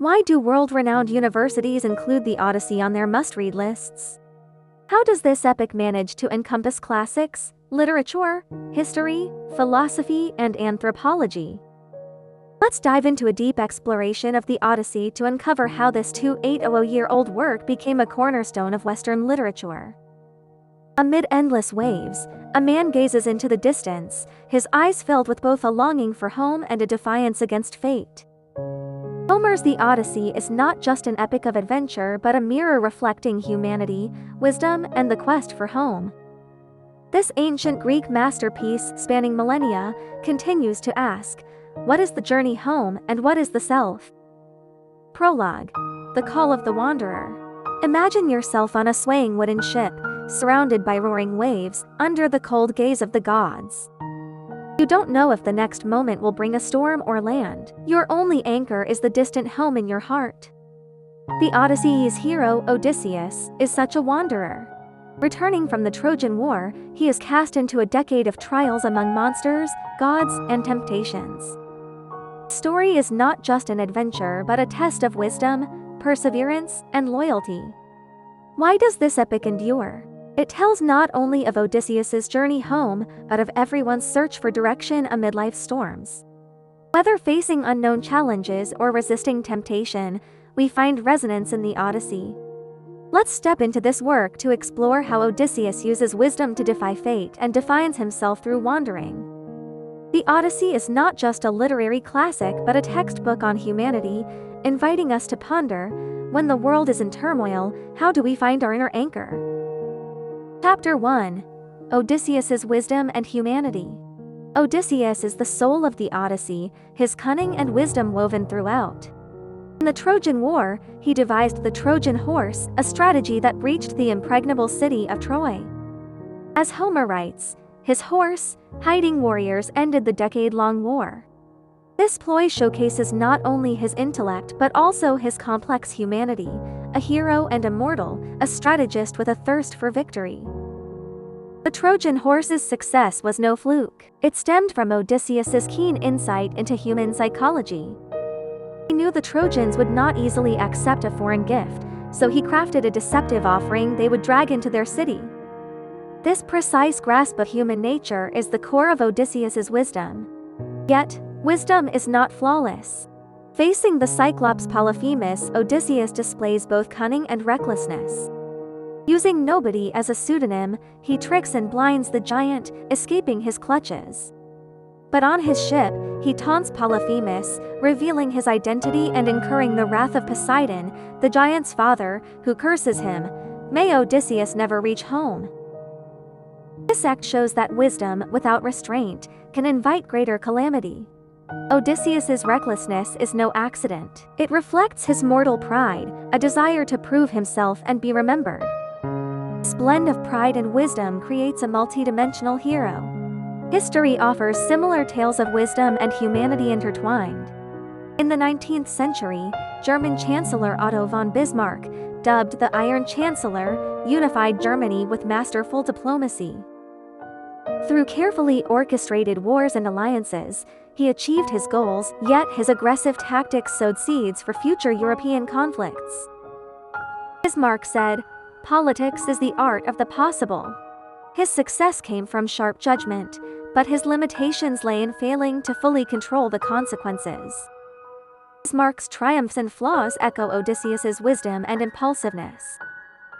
Why do world-renowned universities include the Odyssey on their must-read lists? How does this epic manage to encompass classics, literature, history, philosophy, and anthropology? Let's dive into a deep exploration of the Odyssey to uncover how this 2800-year-old work became a cornerstone of Western literature. Amid endless waves, a man gazes into the distance, his eyes filled with both a longing for home and a defiance against fate. Homer's The Odyssey is not just an epic of adventure but a mirror reflecting humanity, wisdom, and the quest for home. This ancient Greek masterpiece, spanning millennia, continues to ask, what is the journey home and what is the self? Prologue. The Call of the Wanderer. Imagine yourself on a swaying wooden ship, surrounded by roaring waves, under the cold gaze of the gods. You don't know if the next moment will bring a storm or land. Your only anchor is the distant home in your heart. The Odyssey's hero, Odysseus, is such a wanderer. Returning from the Trojan War, he is cast into a decade of trials among monsters, gods, and temptations. The story is not just an adventure but a test of wisdom, perseverance, and loyalty. Why does this epic endure? It tells not only of Odysseus's journey home, but of everyone's search for direction amid life's storms. Whether facing unknown challenges or resisting temptation, we find resonance in the Odyssey. Let's step into this work to explore how Odysseus uses wisdom to defy fate and defines himself through wandering. The Odyssey is not just a literary classic but a textbook on humanity, inviting us to ponder, when the world is in turmoil, how do we find our inner anchor? Chapter 1. Odysseus's Wisdom and Humanity. Odysseus is the soul of the Odyssey, his cunning and wisdom woven throughout. In the Trojan War, he devised the Trojan horse, a strategy that breached the impregnable city of Troy. As Homer writes, his horse, hiding warriors ended the decade-long war. This ploy showcases not only his intellect but also his complex humanity, a hero and a mortal, a strategist with a thirst for victory. The Trojan horse's success was no fluke. It stemmed from Odysseus's keen insight into human psychology. He knew the Trojans would not easily accept a foreign gift, so he crafted a deceptive offering they would drag into their city. This precise grasp of human nature is the core of Odysseus's wisdom. Yet, wisdom is not flawless. Facing the Cyclops Polyphemus, Odysseus displays both cunning and recklessness. Using nobody as a pseudonym, he tricks and blinds the giant, escaping his clutches. But on his ship, he taunts Polyphemus, revealing his identity and incurring the wrath of Poseidon, the giant's father, who curses him, "May Odysseus never reach home." This act shows that wisdom, without restraint, can invite greater calamity. Odysseus's recklessness is no accident. It reflects his mortal pride, a desire to prove himself and be remembered. This blend of pride and wisdom creates a multidimensional hero. History offers similar tales of wisdom and humanity intertwined. In the 19th century, German Chancellor Otto von Bismarck, dubbed the Iron Chancellor, unified Germany with masterful diplomacy. Through carefully orchestrated wars and alliances, he achieved his goals, yet his aggressive tactics sowed seeds for future European conflicts. Bismarck said, "Politics is the art of the possible." His success came from sharp judgment, but his limitations lay in failing to fully control the consequences. Bismarck's triumphs and flaws echo Odysseus's wisdom and impulsiveness.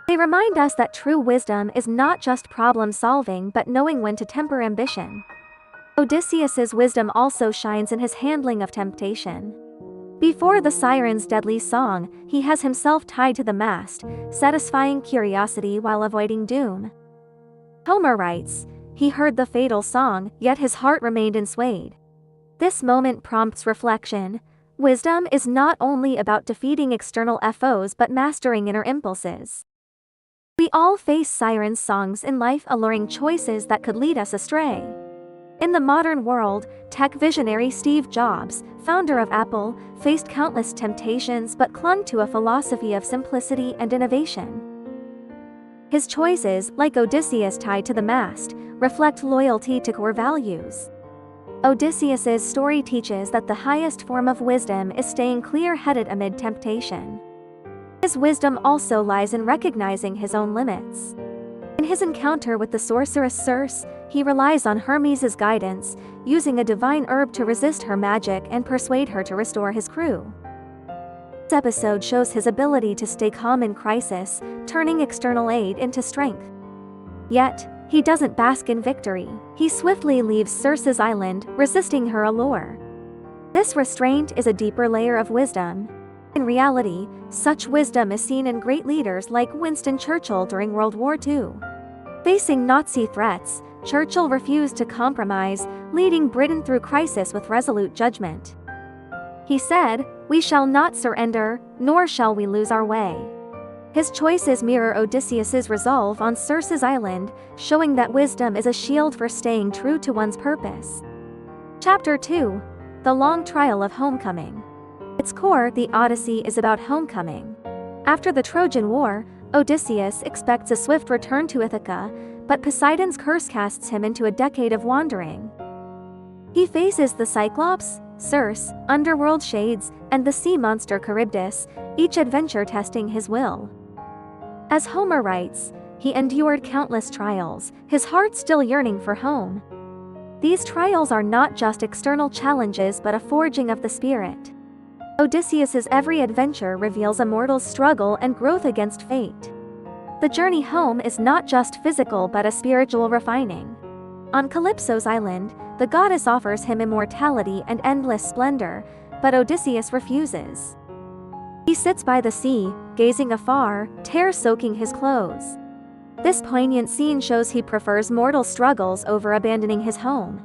They remind us that true wisdom is not just problem-solving but knowing when to temper ambition. Odysseus's wisdom also shines in his handling of temptation. Before the siren's deadly song, he has himself tied to the mast, satisfying curiosity while avoiding doom. Homer writes, "He heard the fatal song, yet his heart remained unswayed." This moment prompts reflection. Wisdom is not only about defeating external foes but mastering inner impulses. We all face siren songs in life, alluring choices that could lead us astray. In the modern world, tech visionary Steve Jobs, founder of Apple, faced countless temptations but clung to a philosophy of simplicity and innovation. His choices, like Odysseus tied to the mast, reflect loyalty to core values. Odysseus's story teaches that the highest form of wisdom is staying clear-headed amid temptation. His wisdom also lies in recognizing his own limits. In his encounter with the sorceress Circe, he relies on Hermes' guidance, using a divine herb to resist her magic and persuade her to restore his crew. This episode shows his ability to stay calm in crisis, turning external aid into strength. Yet, he doesn't bask in victory. He swiftly leaves Circe's island, resisting her allure. This restraint is a deeper layer of wisdom. In reality, such wisdom is seen in great leaders like Winston Churchill during World War II. Facing Nazi threats, Churchill refused to compromise, leading Britain through crisis with resolute judgment. He said, "We shall not surrender, nor shall we lose our way." His choices mirror Odysseus's resolve on Circe's island, showing that wisdom is a shield for staying true to one's purpose. Chapter 2. The Long Trial of Homecoming. At its core, the Odyssey is about homecoming. After the Trojan War, Odysseus expects a swift return to Ithaca, but Poseidon's curse casts him into a decade of wandering. He faces the Cyclops, Circe, underworld shades, and the sea monster Charybdis, each adventure testing his will. As Homer writes, he endured countless trials, his heart still yearning for home. These trials are not just external challenges but a forging of the spirit. Odysseus's every adventure reveals a mortal's struggle and growth against fate. The journey home is not just physical but a spiritual refining. On Calypso's island, the goddess offers him immortality and endless splendor, but Odysseus refuses. He sits by the sea, gazing afar, tear-soaking his clothes. This poignant scene shows he prefers mortal struggles over abandoning his home.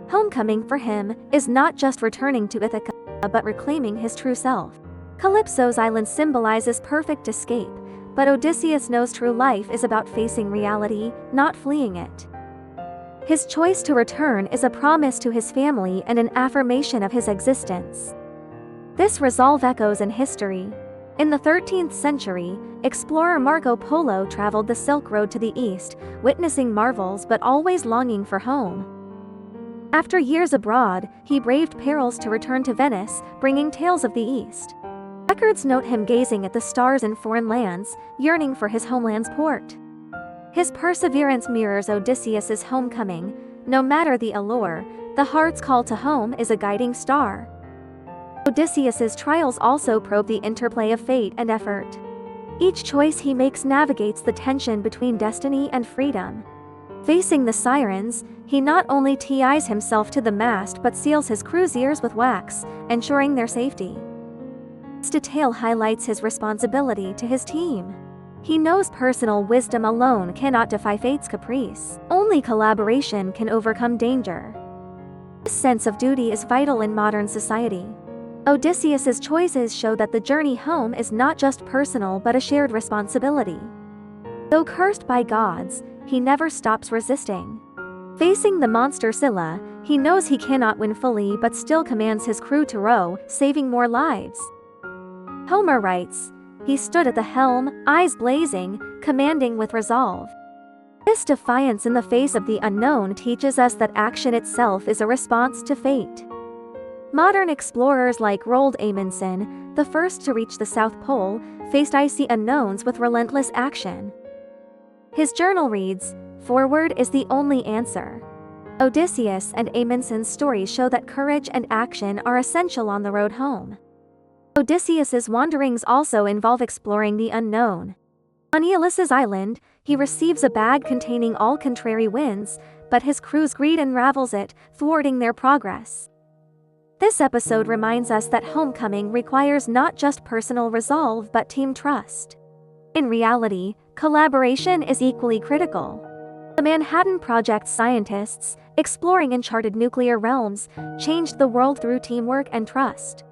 Homecoming for him is not just returning to Ithaca, but reclaiming his true self. Calypso's island symbolizes perfect escape, but Odysseus knows true life is about facing reality, not fleeing it. His choice to return is a promise to his family and an affirmation of his existence. This resolve echoes in history. In the 13th century, explorer Marco Polo traveled the Silk Road to the east, witnessing marvels but always longing for home. After years abroad, he braved perils to return to Venice, bringing tales of the East. Records note him gazing at the stars in foreign lands, yearning for his homeland's port. His perseverance mirrors Odysseus's homecoming. No matter the allure, the heart's call to home is a guiding star. Odysseus's trials also probe the interplay of fate and effort. Each choice he makes navigates the tension between destiny and freedom. Facing the sirens, he not only ties himself to the mast but seals his crew's ears with wax, ensuring their safety. This detail highlights his responsibility to his team. He knows personal wisdom alone cannot defy fate's caprice. Only collaboration can overcome danger. This sense of duty is vital in modern society. Odysseus's choices show that the journey home is not just personal but a shared responsibility. Though cursed by gods, he never stops resisting. Facing the monster Scylla, he knows he cannot win fully but still commands his crew to row, saving more lives. Homer writes, "He stood at the helm, eyes blazing, commanding with resolve." This defiance in the face of the unknown teaches us that action itself is a response to fate. Modern explorers like Roald Amundsen, the first to reach the South Pole, faced icy unknowns with relentless action. His journal reads, "Forward is the only answer." Odysseus and Amundsen's stories show that courage and action are essential on the road home. Odysseus's wanderings also involve exploring the unknown. On Aeolus' island, he receives a bag containing all contrary winds, but his crew's greed unravels it, thwarting their progress. This episode reminds us that homecoming requires not just personal resolve but team trust. In reality, collaboration is equally critical. The Manhattan Project's scientists, exploring uncharted nuclear realms, changed the world through teamwork and trust.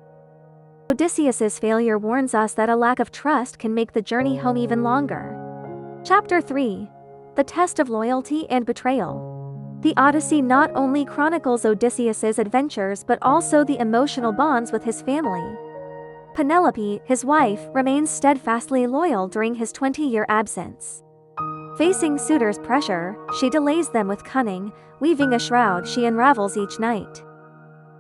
Odysseus's failure warns us that a lack of trust can make the journey home even longer. Chapter 3. The Test of Loyalty and Betrayal. The Odyssey not only chronicles Odysseus's adventures but also the emotional bonds with his family. Penelope, his wife, remains steadfastly loyal during his 20-year absence. Facing suitors' pressure, she delays them with cunning, weaving a shroud she unravels each night.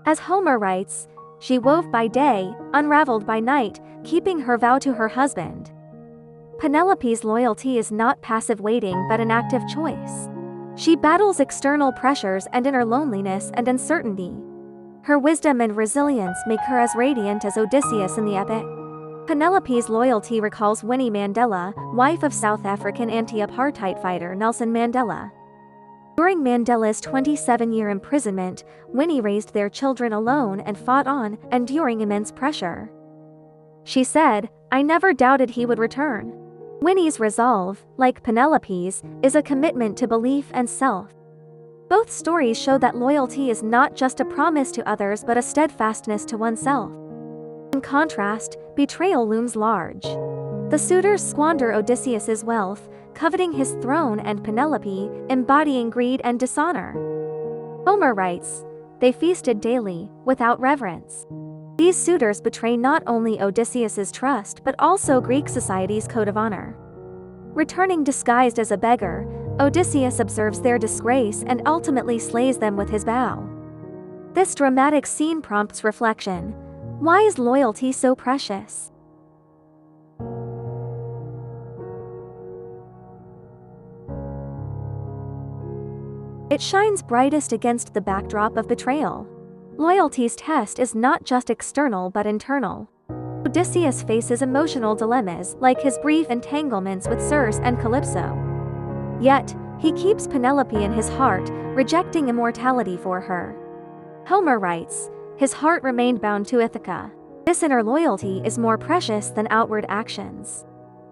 As Homer writes, she wove by day, unraveled by night, keeping her vow to her husband. Penelope's loyalty is not passive waiting but an active choice. She battles external pressures and inner loneliness and uncertainty. Her wisdom and resilience make her as radiant as Odysseus in the epic. Penelope's loyalty recalls Winnie Mandela, wife of South African anti-apartheid fighter Nelson Mandela. During Mandela's 27-year imprisonment, Winnie raised their children alone and fought on, enduring immense pressure. She said, "I never doubted he would return." Winnie's resolve, like Penelope's, is a commitment to belief and self. Both stories show that loyalty is not just a promise to others but a steadfastness to oneself. In contrast, betrayal looms large. The suitors squander Odysseus's wealth, coveting his throne, and Penelope, embodying greed and dishonor. Homer writes, "They feasted daily, without reverence." These suitors betray not only Odysseus's trust but also Greek society's code of honor. Returning disguised as a beggar, Odysseus observes their disgrace and ultimately slays them with his bow. This dramatic scene prompts reflection. Why is loyalty so precious? It shines brightest against the backdrop of betrayal. Loyalty's test is not just external but internal. Odysseus faces emotional dilemmas like his brief entanglements with Circe and Calypso. Yet, he keeps Penelope in his heart, rejecting immortality for her. Homer writes, "His heart remained bound to Ithaca." This inner loyalty is more precious than outward actions.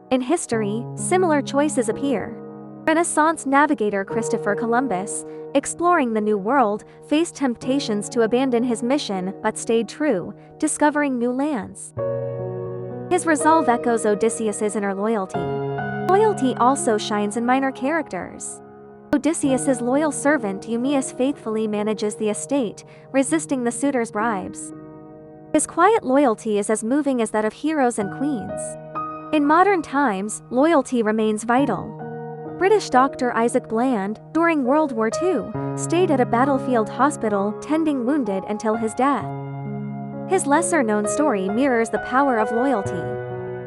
In history, similar choices appear. Renaissance navigator Christopher Columbus, exploring the New World, faced temptations to abandon his mission but stayed true, discovering new lands. His resolve echoes Odysseus's inner loyalty. Loyalty also shines in minor characters. Odysseus's loyal servant Eumaeus faithfully manages the estate, resisting the suitors' bribes. His quiet loyalty is as moving as that of heroes and queens. In modern times, loyalty remains vital. British doctor Isaac Bland, during World War II, stayed at a battlefield hospital tending wounded until his death. His lesser-known story mirrors the power of loyalty.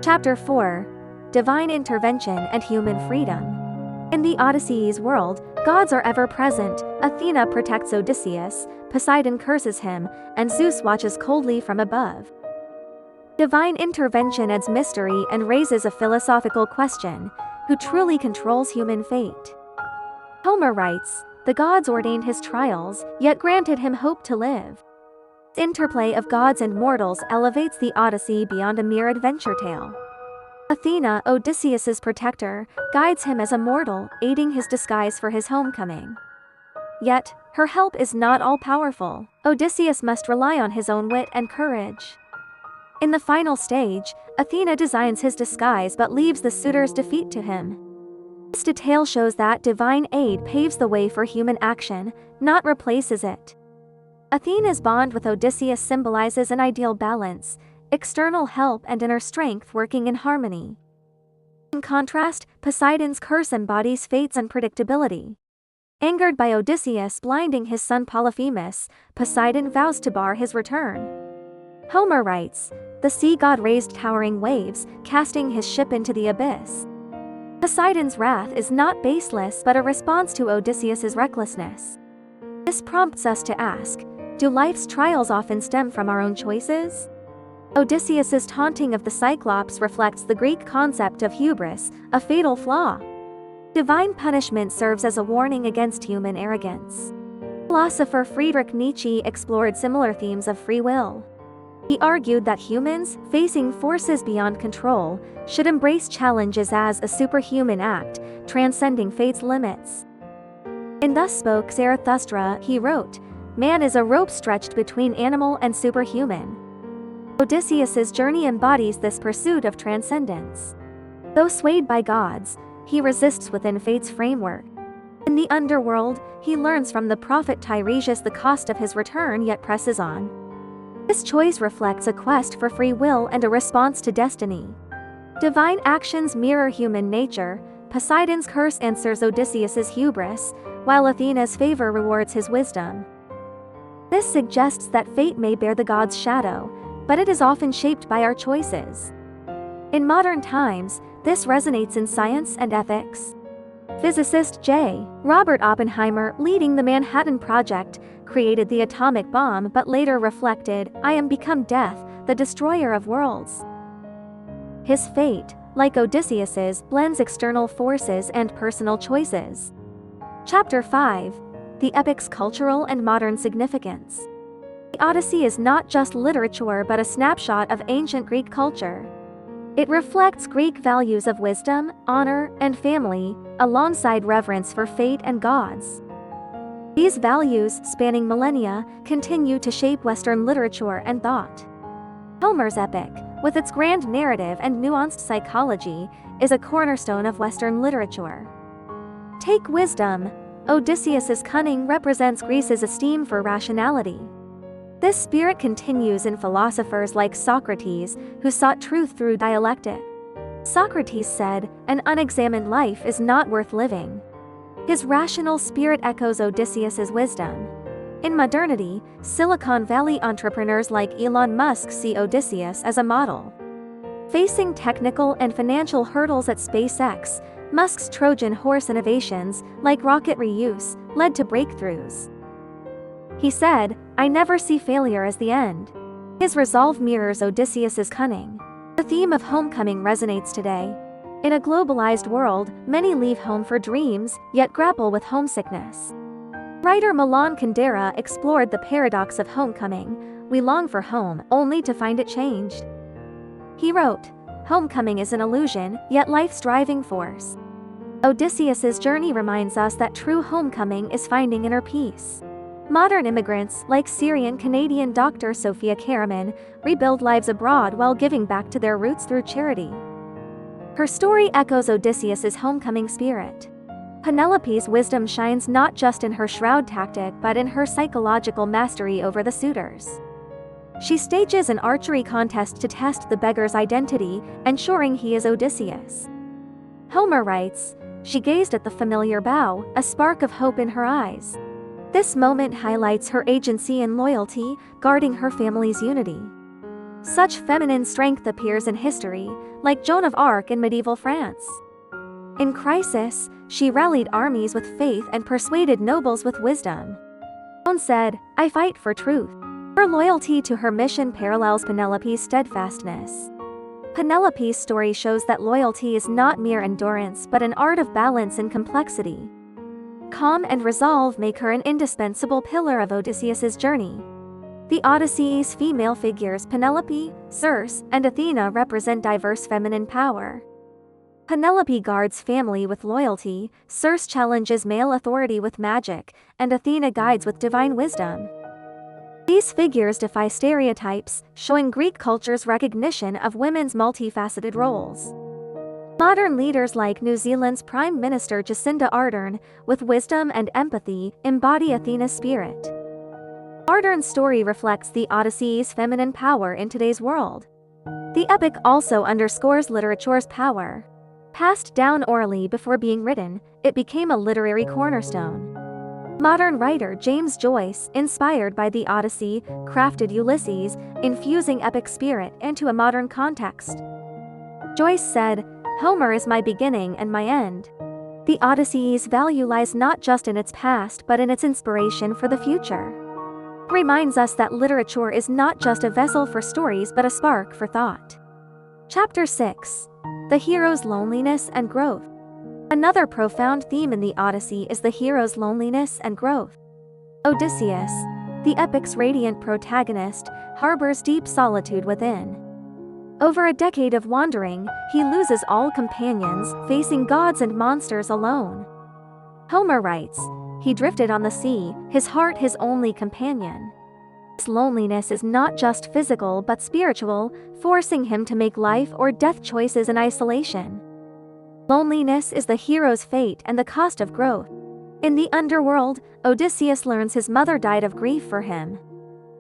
Chapter 4: Divine Intervention and Human Freedom. In the Odyssey's world, gods are ever present. Athena protects Odysseus, Poseidon curses him, and Zeus watches coldly from above. Divine intervention adds mystery and raises a philosophical question: who truly controls human fate? Homer writes, "The gods ordained his trials, yet granted him hope to live." The interplay of gods and mortals elevates the Odyssey beyond a mere adventure tale. Athena, Odysseus's protector, guides him as a mortal, aiding his disguise for his homecoming. Yet, her help is not all-powerful. Odysseus must rely on his own wit and courage. In the final stage, Athena designs his disguise but leaves the suitors' defeat to him. This detail shows that divine aid paves the way for human action, not replaces it. Athena's bond with Odysseus symbolizes an ideal balance, external help and inner strength working in harmony. In contrast, Poseidon's curse embodies fate's unpredictability. Angered by Odysseus blinding his son Polyphemus, Poseidon vows to bar his return. Homer writes, "The sea god raised towering waves, casting his ship into the abyss." Poseidon's wrath is not baseless but a response to Odysseus's recklessness. This prompts us to ask, do life's trials often stem from our own choices? Odysseus's taunting of the Cyclops reflects the Greek concept of hubris, a fatal flaw. Divine punishment serves as a warning against human arrogance. Philosopher Friedrich Nietzsche explored similar themes of free will. He argued that humans, facing forces beyond control, should embrace challenges as a superhuman act, transcending fate's limits. In Thus Spoke Zarathustra, he wrote, "Man is a rope stretched between animal and superhuman." Odysseus's journey embodies this pursuit of transcendence. Though swayed by gods, he resists within fate's framework. In the underworld, he learns from the prophet Tiresias the cost of his return yet presses on. This choice reflects a quest for free will and a response to destiny. Divine actions mirror human nature, Poseidon's curse answers Odysseus's hubris, while Athena's favor rewards his wisdom. This suggests that fate may bear the god's shadow, but it is often shaped by our choices. In modern times, this resonates in science and ethics. Physicist J. Robert Oppenheimer, leading the Manhattan Project, created the atomic bomb but later reflected, "I am become death, the destroyer of worlds." His fate, like Odysseus's, blends external forces and personal choices. Chapter 5. The epic's cultural and modern significance. The Odyssey is not just literature but a snapshot of ancient Greek culture. It reflects Greek values of wisdom, honor, and family, alongside reverence for fate and gods. These values, spanning millennia, continue to shape Western literature and thought. Homer's epic, with its grand narrative and nuanced psychology, is a cornerstone of Western literature. Take wisdom. Odysseus's cunning represents Greece's esteem for rationality. This spirit continues in philosophers like Socrates, who sought truth through dialectic. Socrates said, "An unexamined life is not worth living." His rational spirit echoes Odysseus's wisdom. In modernity, Silicon Valley entrepreneurs like Elon Musk see Odysseus as a model. Facing technical and financial hurdles at SpaceX, Musk's Trojan horse innovations, like rocket reuse, led to breakthroughs. He said, "I never see failure as the end." His resolve mirrors Odysseus's cunning. The theme of homecoming resonates today. In a globalized world, many leave home for dreams, yet grapple with homesickness. Writer Milan Kundera explored the paradox of homecoming. We long for home, only to find it changed. He wrote, "Homecoming is an illusion, yet life's driving force." Odysseus's journey reminds us that true homecoming is finding inner peace. Modern immigrants, like Syrian-Canadian Dr. Sophia Karaman, rebuild lives abroad while giving back to their roots through charity. Her story echoes Odysseus's homecoming spirit. Penelope's wisdom shines not just in her shroud tactic but in her psychological mastery over the suitors. She stages an archery contest to test the beggar's identity, ensuring he is Odysseus. Homer writes, "She gazed at the familiar bow, a spark of hope in her eyes." This moment highlights her agency and loyalty, guarding her family's unity. Such feminine strength appears in history, like Joan of Arc in medieval France. In crisis, she rallied armies with faith and persuaded nobles with wisdom. Joan said, "I fight for truth." Her loyalty to her mission parallels Penelope's steadfastness. Penelope's story shows that loyalty is not mere endurance but an art of balance and complexity. Calm and resolve make her an indispensable pillar of Odysseus's journey. The Odyssey's female figures Penelope, Circe, and Athena represent diverse feminine power. Penelope guards family with loyalty, Circe challenges male authority with magic, and Athena guides with divine wisdom. These figures defy stereotypes, showing Greek culture's recognition of women's multifaceted roles. Modern leaders like New Zealand's Prime Minister Jacinda Ardern, with wisdom and empathy, embody Athena's spirit. Ardern's story reflects the Odyssey's feminine power in today's world. The epic also underscores literature's power. Passed down orally before being written, it became a literary cornerstone. Modern writer James Joyce, inspired by the Odyssey, crafted Ulysses, infusing epic spirit into a modern context. Joyce said, "Homer is my beginning and my end." The Odyssey's value lies not just in its past but in its inspiration for the future. It reminds us that literature is not just a vessel for stories but a spark for thought. Chapter 6. The hero's loneliness and growth. Another profound theme in the Odyssey is the hero's loneliness and growth. Odysseus, the epic's radiant protagonist, harbors deep solitude within. Over a decade of wandering, he loses all companions, facing gods and monsters alone. Homer writes, "He drifted on the sea, his heart his only companion." This loneliness is not just physical but spiritual, forcing him to make life or death choices in isolation. Loneliness is the hero's fate and the cost of growth. In the underworld, Odysseus learns his mother died of grief for him.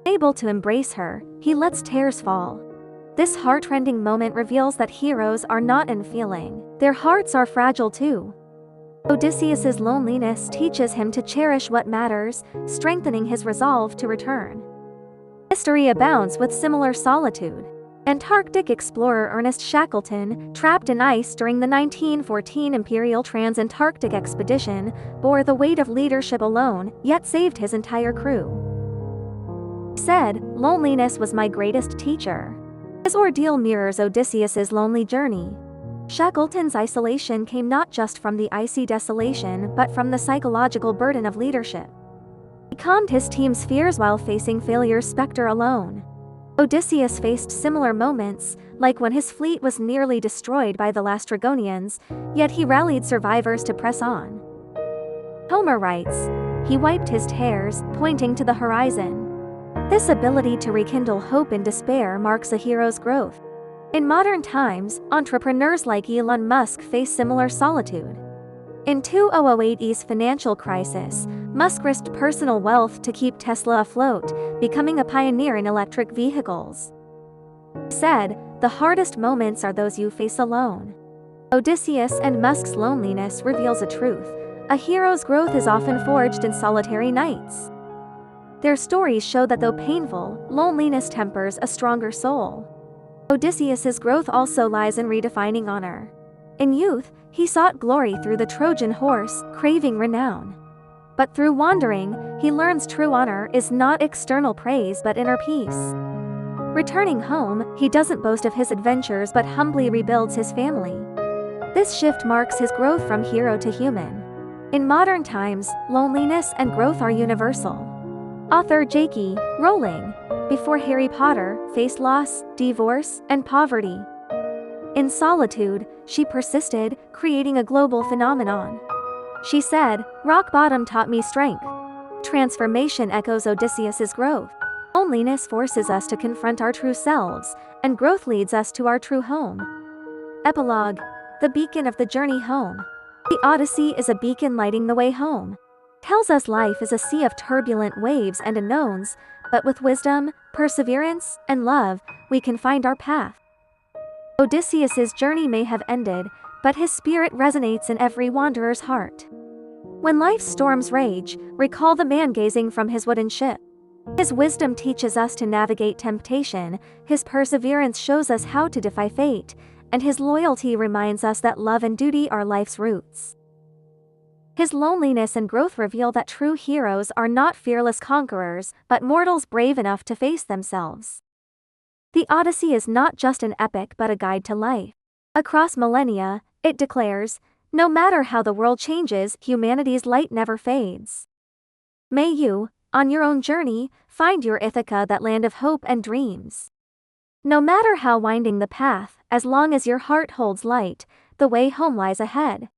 Unable to embrace her, he lets tears fall. This heart-rending moment reveals that heroes are not in feeling. Their hearts are fragile too. Odysseus's loneliness teaches him to cherish what matters, strengthening his resolve to return. History abounds with similar solitude. Antarctic explorer Ernest Shackleton, trapped in ice during the 1914 Imperial Trans-Antarctic Expedition, bore the weight of leadership alone, yet saved his entire crew. He said, "Loneliness was my greatest teacher." His ordeal mirrors Odysseus's lonely journey. Shackleton's isolation came not just from the icy desolation but from the psychological burden of leadership. He calmed his team's fears while facing failure's specter alone. Odysseus faced similar moments, like when his fleet was nearly destroyed by the Laestrygonians, yet he rallied survivors to press on. Homer writes, "He wiped his tears, pointing to the horizon." This ability to rekindle hope in despair marks a hero's growth. In modern times, entrepreneurs like Elon Musk face similar solitude. In 2008's financial crisis, Musk risked personal wealth to keep Tesla afloat, becoming a pioneer in electric vehicles. He said, "The hardest moments are those you face alone." Odysseus and Musk's loneliness reveals a truth. A hero's growth is often forged in solitary nights. Their stories show that though painful, loneliness tempers a stronger soul. Odysseus's growth also lies in redefining honor. In youth, he sought glory through the Trojan horse, craving renown. But through wandering, he learns true honor is not external praise but inner peace. Returning home, he doesn't boast of his adventures but humbly rebuilds his family. This shift marks his growth from hero to human. In modern times, loneliness and growth are universal. Author J.K. Rowling, before Harry Potter, faced loss, divorce, and poverty. In solitude, she persisted, creating a global phenomenon. She said, "Rock bottom taught me strength." Transformation echoes Odysseus's growth. Loneliness forces us to confront our true selves, and growth leads us to our true home. Epilogue. The beacon of the journey home. The Odyssey is a beacon lighting the way home. Tells us life is a sea of turbulent waves and unknowns, but with wisdom, perseverance, and love, we can find our path. Odysseus's journey may have ended, but his spirit resonates in every wanderer's heart. When life's storms rage, recall the man gazing from his wooden ship. His wisdom teaches us to navigate temptation, his perseverance shows us how to defy fate, and his loyalty reminds us that love and duty are life's roots. His loneliness and growth reveal that true heroes are not fearless conquerors, but mortals brave enough to face themselves. The Odyssey is not just an epic but a guide to life. Across millennia, it declares, no matter how the world changes, humanity's light never fades. May you, on your own journey, find your Ithaca, that land of hope and dreams. No matter how winding the path, as long as your heart holds light, the way home lies ahead.